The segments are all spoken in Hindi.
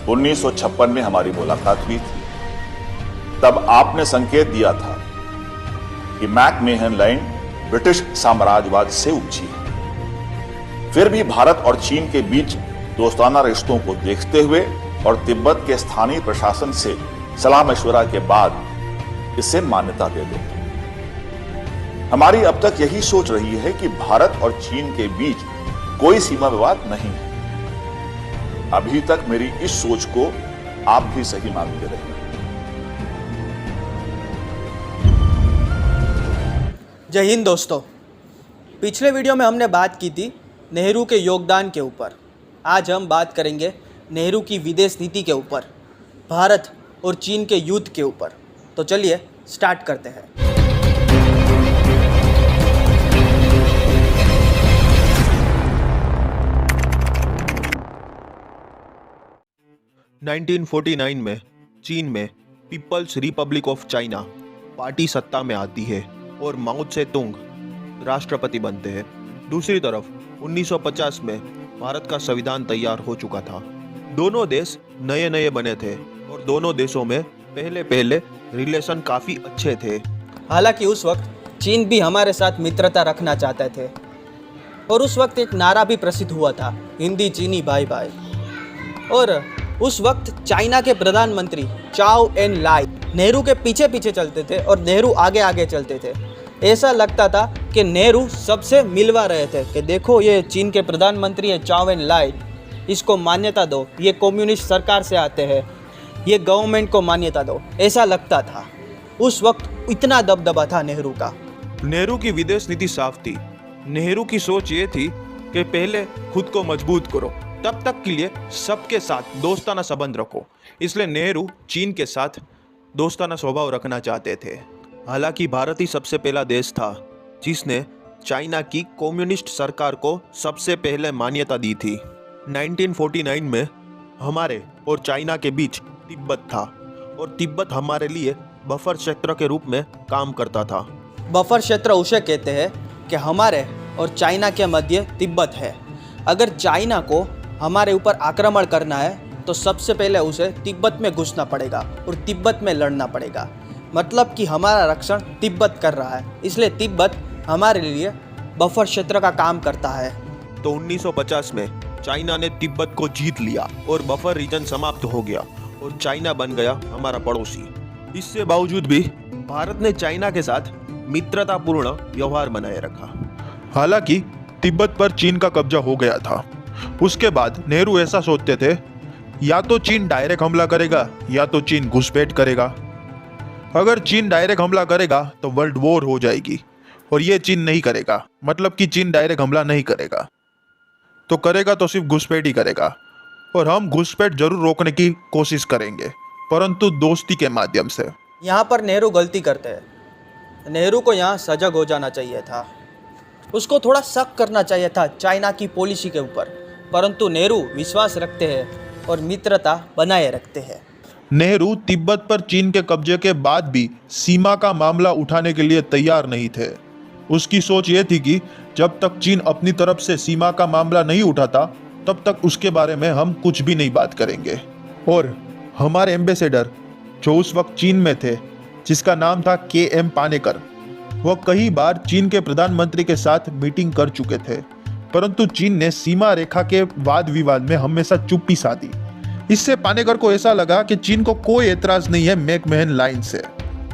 1956 में हमारी मुलाकात हुई थी। तब आपने संकेत दिया था कि मैकमेहन लाइन ब्रिटिश साम्राज्यवाद से ऊंची है। फिर भी भारत और चीन के बीच दोस्ताना रिश्तों को देखते हुए और तिब्बत के स्थानीय प्रशासन से सलाह मशवरा के बाद इसे मान्यता दे दें। हमारी अब तक यही सोच रही है कि भारत और चीन के बीच कोई सीमा विवाद नहीं है। अभी तक मेरी इस सोच को आप भी सही मानते रहे। जय हिंद दोस्तों। पिछले वीडियो में हमने बात की थी नेहरू के योगदान के ऊपर। आज हम बात करेंगे नेहरू की विदेश नीति के ऊपर, भारत और चीन के युद्ध के ऊपर। तो चलिए स्टार्ट करते हैं। 1949 में चीन में People's Republic of China party सत्ता में आती है और माओ त्से तुंग राष्ट्रपति बनते हैं। दूसरी तरफ 1950 में भारत का संविधान तैयार हो चुका था। दोनों देश नए नए बने थे और दोनों देशों में पहले रिलेशन काफ़ी अच्छे थे। हालांकि उस वक्त चीन भी हमारे साथ मित्रता रखना चाहते थे और उस वक्त एक नारा भी प्रसिद्ध हुआ था, हिंदी चीनी भाई भाई। और उस वक्त चाइना के प्रधानमंत्री चाओ एन लाई नेहरू के पीछे पीछे चलते थे और नेहरू आगे आगे चलते थे। ऐसा लगता था कि नेहरू सबसे मिलवा रहे थे कि देखो ये चीन के प्रधानमंत्री है चाओ एन लाई, इसको मान्यता दो, ये कम्युनिस्ट सरकार से आते हैं, ये गवर्नमेंट को मान्यता दो। ऐसा लगता था। उस वक्त इतना दबदबा था नेहरू का। नेहरू की विदेश नीति साफ थी। नेहरू की सोच ये थी कि पहले खुद को मजबूत करो, तब तक के लिए सबके साथ दोस्ताना संबंध रखो। इसलिए नेहरू चीन के साथ दोस्ताना स्वभाव रखना चाहते थे। हालांकि भारत ही सबसे पहला देश था जिसने चाइना की कम्युनिस्ट सरकार को सबसे पहले मान्यता दी थी। 1949 में हमारे और चाइना के बीच तिब्बत था और तिब्बत हमारे लिए बफर क्षेत्र के रूप में काम करता था। बफर क्षेत्र उसे कहते हैं कि हमारे और चाइना के मध्य तिब्बत है। अगर चाइना को हमारे ऊपर आक्रमण करना है तो सबसे पहले उसे तिब्बत में घुसना पड़ेगा और तिब्बत में लड़ना पड़ेगा। मतलब कि हमारा रक्षण तिब्बत कर रहा है, इसलिए तिब्बत हमारे लिए बफर क्षेत्र का काम करता है। तो 1950 में चाइना ने तिब्बत को जीत लिया और बफर रीजन समाप्त हो गया और चाइना बन गया हमारा पड़ोसी। इससे बावजूद भी भारत ने चाइना के साथ मित्रतापूर्ण व्यवहार बनाए रखा। हालांकि तिब्बत पर चीन का कब्जा हो गया था। उसके बाद नेहरू ऐसा सोचते थे, या तो चीन डायरेक्ट हमला करेगा या तो चीन घुसपैठ करेगा। अगर चीन डायरेक्ट हमला करेगा तो वर्ल्ड वॉर हो जाएगी और ये चीन नहीं करेगा। मतलब कि चीन डायरेक्ट हमला नहीं करेगा, तो करेगा तो सिर्फ घुसपैठ ही करेगा और हम घुसपैठ जरूर रोकने की कोशिश करेंगे, परंतु दोस्ती के माध्यम से। यहाँ पर नेहरू गलती करते हैं। नेहरू को यहाँ सजग हो जाना चाहिए था। उसको थोड़ा शक करना चाहिए था चाइना की पॉलिसी के ऊपर, परंतु नेहरू विश्वास रखते हैं और मित्रता बनाए रखते हैं। नेहरू तिब्बत पर चीन के कब्जे के बाद भी सीमा का मामला उठाने के लिए तैयार नहीं थे। उसकी सोच ये थी कि जब तक चीन अपनी तरफ से सीमा का मामला नहीं उठाता तब तक उसके बारे में हम कुछ भी नहीं बात करेंगे। और हमारे एम्बेसडर जो उस वक्त चीन में थे, जिसका नाम था KM पानेकर, वह कई बार चीन के प्रधानमंत्री के साथ मीटिंग कर चुके थे, परंतु चीन ने सीमा रेखा के वाद विवाद में हमेशा चुप्पी साधी। इससे पानेकर को ऐसा लगा कि चीन को कोई एतराज नहीं है मैकमेहन लाइन से।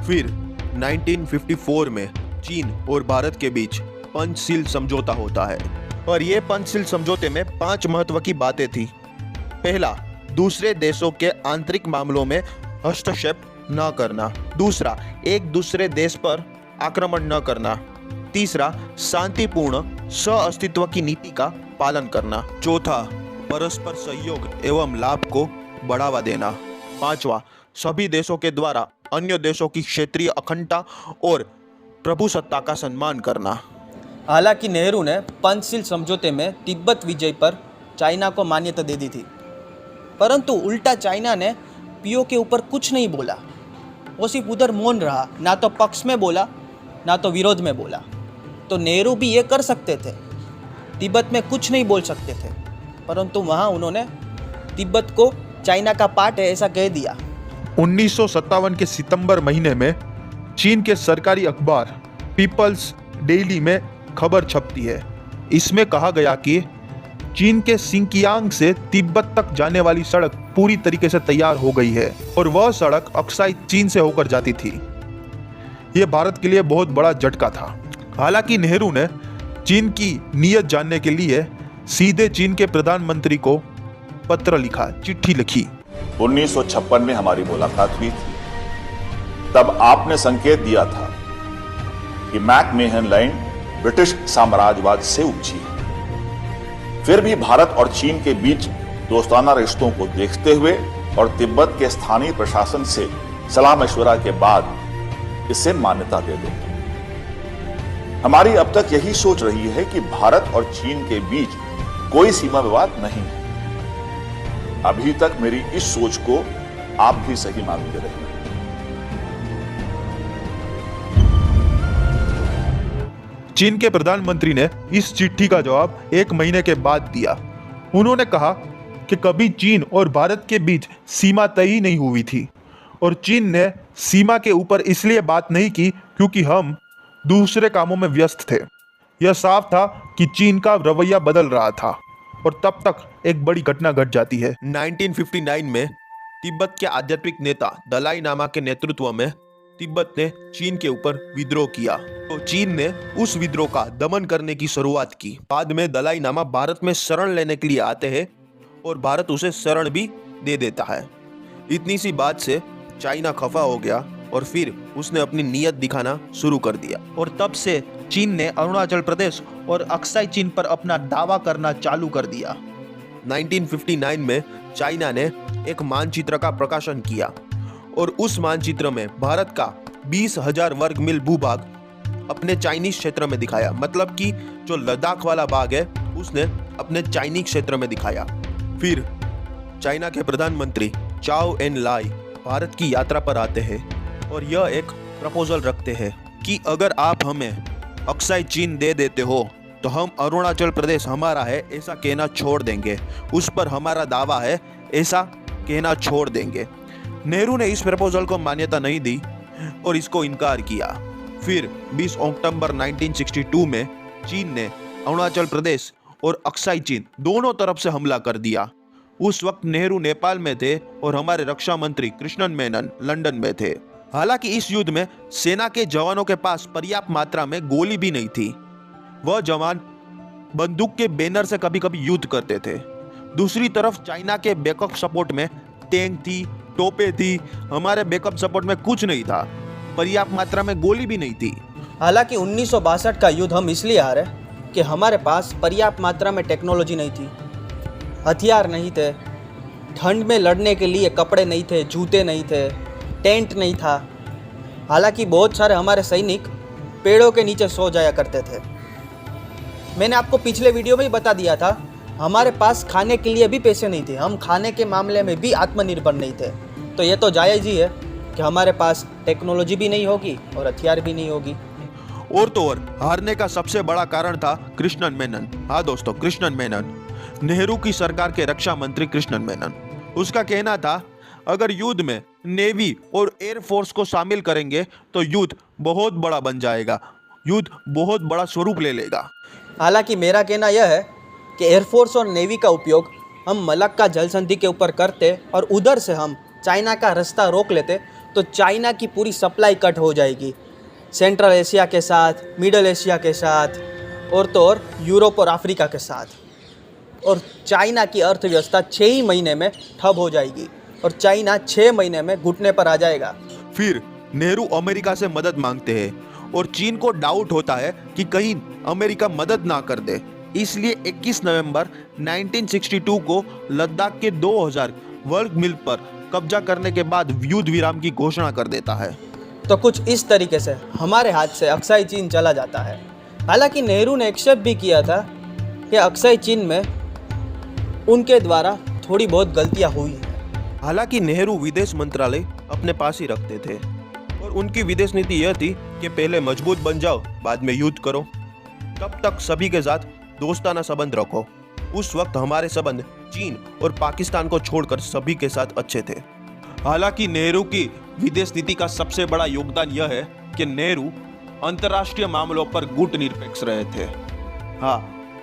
फिर 1954 में चीन और भारत के बीच पंचशील समझौता होता है और ये पंचशील समझौते में 5 महत्व की बातें थी। पहला, दूसरे देशों के आंतरिक मामलों में हस्तक्षेप न करना। दूसरा, एक दूसरे देश पर आक्रमण न करना। तीसरा, शांतिपूर्ण सह-अस्तित्व की नीति का पालन करना। चौथा, परस्पर सहयोग एवं लाभ को बढ़ावा देना। पांचवा, सभी देशों के द्वारा अन्य देशों की क्षेत्रीय अखंडता और प्रभुसत्ता का सम्मान करना। हालांकि नेहरू ने पंचशील समझौते में तिब्बत विजय पर चाइना को मान्यता दे दी थी, परंतु उल्टा चाइना ने पीओ के ऊपर कुछ नहीं बोला। वो सिर्फ उधर मौन रहा, ना तो पक्ष में बोला ना तो विरोध में बोला। तो नेहरू भी ये कर सकते थे, तिब्बत में कुछ नहीं बोल सकते थे, परंतु वहाँ उन्होंने तिब्बत को चाइना का पार्ट है ऐसा कह दिया। 1957 के सितंबर महीने में चीन के सरकारी अखबार पीपल्स डेली में खबर छपती है। इसमें कहा गया कि चीन के सिंकियांग से तिब्बत तक जाने वाली सड़क पूरी तरीके से तैयार हो गई है और वह सड़क अक्साई चीन से होकर जाती थी। यह भारत के लिए बहुत बड़ा झटका था। हालांकि नेहरू ने चीन की नीयत जानने के लिए सीधे चीन के प्रधानमंत्री को पत्र लिखा, चिट्ठी लिखी। 1956 में हमारी मुलाकात हुई थी। तब आपने संकेत दिया था कि मैक-मेहन लाइन ब्रिटिश साम्राज्यवाद से उपजी है। फिर भी भारत और चीन के बीच दोस्ताना रिश्तों को देखते हुए और तिब्बत के स्थानीय प्रशासन से सलाह मशवरा के बाद इसे मान्यता दे देंगे। हमारी अब तक यही सोच रही है कि भारत और चीन के बीच कोई सीमा विवाद नहीं है। अभी तक मेरी इस सोच को आप भी सही मानते रहे। चीन के प्रधानमंत्री ने इस चिट्ठी का जवाब 1 महीने के बाद दिया। उन्होंने कहा कि कभी चीन और भारत के बीच सीमा तय ही नहीं हुई थी और चीन ने सीमा के ऊपर इसलिए बात नहीं की क्योंकि हम दूसरे कामों में व्यस्त थे। यह साफ था कि चीन का रवैया बदल रहा था और तब तक एक बड़ी घटना घट जाती है। 1959 में तिब्बत के आध्यात्मिक नेता दलाई लामा के नेतृत्व में तिब्बत ने चीन के ऊपर विद्रोह किया तो चीन ने उस विद्रोह का दमन करने की शुरुआत की। बाद में दलाई लामा भारत में शरण लेने के लिए आते हैं और भारत उसे शरण भी दे देता है। इतनी सी बात से चाइना खफा हो गया और फिर उसने अपनी नीयत दिखाना शुरू कर दिया और तब से चीन ने अरुणाचल प्रदेश और अक्साई चीन पर अपना दावा करना चालू कर दिया। 1959 में चाइना ने एक मानचित्र का प्रकाशन किया और उस मानचित्र में भारत का 20,000 वर्ग मील भूभाग अपने चाइनीज क्षेत्र में दिखाया। मतलब कि जो लद्दाख वाला भाग है उसने अपने चाइनीज क्षेत्र में दिखाया। फिर चाइना के प्रधानमंत्री चाओ एन लाई भारत की यात्रा पर आते हैं और यह एक प्रपोजल रखते हैं कि अगर आप हमें अक्साई चीन दे देते हो तो हम अरुणाचल प्रदेश हमारा है ऐसा कहना छोड़ देंगे, उस पर हमारा दावा है ऐसा कहना छोड़ देंगे। नेहरू ने इस प्रपोजल को मान्यता नहीं दी और इसको इनकार किया। फिर 20 अक्टूबर 1962 में चीन ने अरुणाचल प्रदेश और अक्साई चीन दोनों तरफ से हमला कर दिया। उस वक्त नेहरू नेपाल में थे और हमारे रक्षा मंत्री कृष्णन मेनन लंदन में थे। हालांकि इस युद्ध में सेना के जवानों के पास पर्याप्त मात्रा में गोली भी नहीं थी। वह जवान बंदूक के बैनर से कभी कभी युद्ध करते थे। दूसरी तरफ चाइना के बैकअप सपोर्ट में टैंक थी, तोपें थी। हमारे बैकअप सपोर्ट में कुछ नहीं था, पर्याप्त मात्रा में गोली भी नहीं थी। हालांकि 1962 का युद्ध हम इसलिए हारे कि हमारे पास पर्याप्त मात्रा में टेक्नोलॉजी नहीं थी, हथियार नहीं थे, ठंड में लड़ने के लिए कपड़े नहीं थे, जूते नहीं थे, टेंट नहीं था। हालांकि बहुत सारे हमारे सैनिक पेड़ों के नीचे सो जाया करते थे। मैंने आपको पिछले वीडियो में ही बता दिया था, हमारे पास खाने के लिए भी पैसे नहीं थे, हम खाने के मामले में भी आत्मनिर्भर नहीं थे। तो ये तो जायज़ ही है कि हमारे पास टेक्नोलॉजी भी नहीं होगी और हथियार भी नहीं होगी। और तो और हारने का सबसे बड़ा कारण था कृष्णन मेनन। हाँ दोस्तों, कृष्णन मेनन, नेहरू की सरकार के रक्षा मंत्री कृष्णन मेनन। उसका कहना था अगर युद्ध में नेवी और एयरफोर्स को शामिल करेंगे तो युद्ध बहुत बड़ा बन जाएगा, युद्ध बहुत बड़ा स्वरूप ले लेगा। हालांकि मेरा कहना यह है कि एयरफोर्स और नेवी का उपयोग हम मलक्का जल संधि के ऊपर करते और उधर से हम चाइना का रास्ता रोक लेते तो चाइना की पूरी सप्लाई कट हो जाएगी सेंट्रल एशिया के साथ, मिडल एशिया के साथ और तो और यूरोप और अफ्रीका के साथ, और चाइना की अर्थव्यवस्था 6 ही महीने में ठप हो जाएगी और चाइना 6 महीने में घुटने पर आ जाएगा। फिर नेहरू अमेरिका से मदद मांगते हैं और चीन को डाउट होता है कि कहीं अमेरिका मदद ना कर दे, इसलिए 21 नवंबर 1962 को लद्दाख के 2000 वर्ग मील पर कब्जा करने के बाद युद्ध विराम की घोषणा कर देता है। तो कुछ इस तरीके से हमारे हाथ से अक्साई चीन चला जाता है। हालांकि नेहरू ने एक्सेप्ट भी किया था कि अक्साई चीन में उनके द्वारा थोड़ी बहुत गलतियां हुई हैं। हालांकि नेहरू विदेश मंत्रालय अपने पास ही रखते थे और उनकी विदेश नीति यह थी कि पहले मजबूत बन जाओ, बाद में युद्ध करो, तब तक सभी के साथ दोस्ताना संबंध रखो। उस वक्त हमारे संबंध चीन और पाकिस्तान को छोड़कर सभी के साथ अच्छे थे। हालांकि नेहरू की विदेश नीति का सबसे बड़ा योगदान यह है कि नेहरू अंतर्राष्ट्रीय मामलों पर गुटनिरपेक्ष रहे थे। हाँ,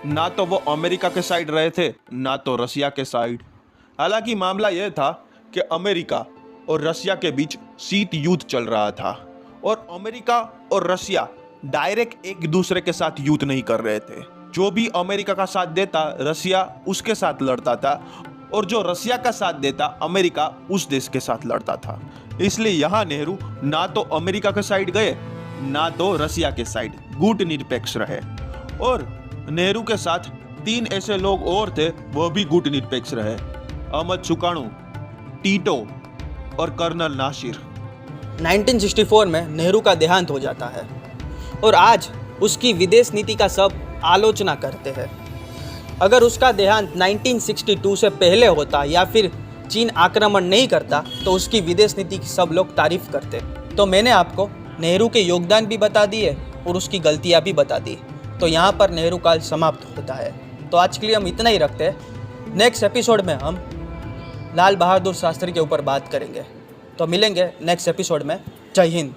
ना तो वो अमेरिका के साइड रहे थे, ना तो रसिया के साइड। हालांकि मामला यह था कि अमेरिका और रसिया के बीच शीत युद्ध चल रहा था और अमेरिका और रसिया डायरेक्ट एक दूसरे के साथ युद्ध नहीं कर रहे थे। जो भी अमेरिका का साथ देता रसिया उसके साथ लड़ता था और जो रसिया का साथ देता अमेरिका उस देश के साथ लड़ता था। इसलिए यहाँ नेहरू ना तो अमेरिका के साइड गए ना तो रसिया के साइड, गुटनिरपेक्ष रहे। और नेहरू के साथ 3 ऐसे लोग और थे, वह भी गुटनिरपेक्ष रहे, अहमद सुकाणु, टीटो और कर्नल नासिर। 1964 में नेहरू का देहांत हो जाता है और आज उसकी विदेश नीति का सब आलोचना करते हैं। अगर उसका देहांत 1962 से पहले होता या फिर चीन आक्रमण नहीं करता तो उसकी विदेश नीति की सब लोग तारीफ करते। तो मैंने आपको नेहरू के योगदान भी बता दिए और उसकी गलतियां भी बता दी। तो यहाँ पर नेहरू काल समाप्त होता है। तो आज के लिए हम इतना ही रखते हैं। नेक्स्ट एपिसोड में हम लाल बहादुर शास्त्री के ऊपर बात करेंगे। तो मिलेंगे नेक्स्ट एपिसोड में। जय हिंद।